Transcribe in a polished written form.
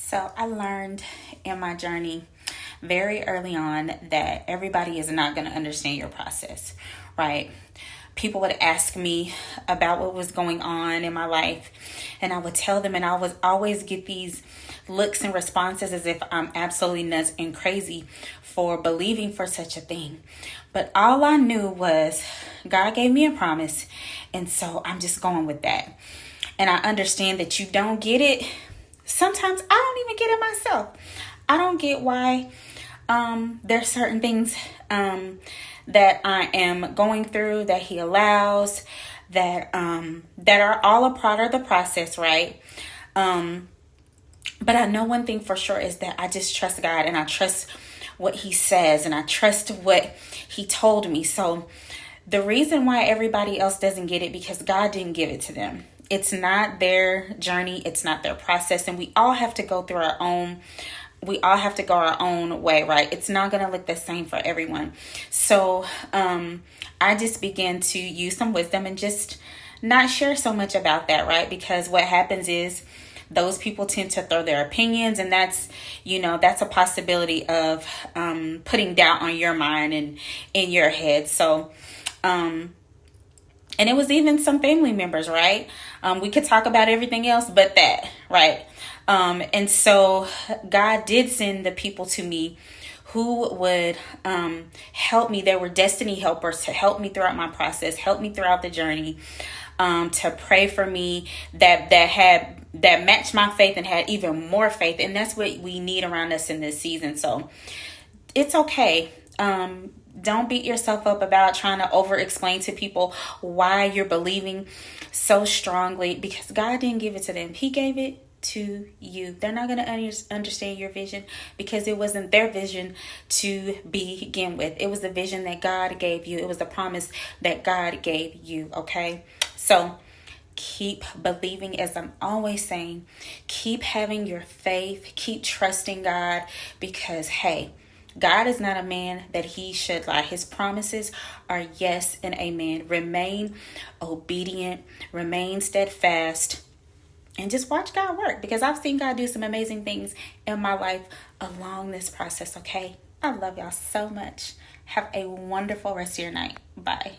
So I learned in my journey very early on that everybody is not going to understand your process, right? People would ask me about what was going on in my life, and I would tell them, and I would always get these looks and responses as if I'm absolutely nuts and crazy for believing for such a thing. But all I knew was God gave me a promise, and so I'm just going with that. And I understand that you don't get it. Sometimes I don't even get it myself. I don't get why there's certain things that I am going through that He allows, that are all a part of the process, right? But I know one thing for sure is that I just trust God, and I trust what He says, and I trust what He told me. So the reason why everybody else doesn't get it, because God didn't give it to them. It's not their journey. It's not their process. And we all have to go through our own way, right? It's not going to look the same for everyone. So I just began to use some wisdom and just not share so much about that, right? Because what happens is those people tend to throw their opinions, and that's a possibility of putting doubt on your mind and in your head. So and it was even some family members, right? We could talk about everything else but that, right? And so God did send the people to me who would help me. They were destiny helpers to help me throughout my process, help me throughout the journey, to pray for me, that matched my faith and had even more faith. And that's what we need around us in this season. So it's okay. Don't beat yourself up about trying to over-explain to people why you're believing so strongly, because God didn't give it to them. He gave it to you. They're not going to understand your vision because it wasn't their vision to begin with. It was the vision that God gave you. It was the promise that God gave you, okay? So keep believing, as I'm always saying. Keep having your faith. Keep trusting God, because, hey, God is not a man that He should lie. His promises are yes and amen. Remain obedient, remain steadfast, and just watch God work, because I've seen God do some amazing things in my life along this process, okay? I love y'all so much. Have a wonderful rest of your night. Bye.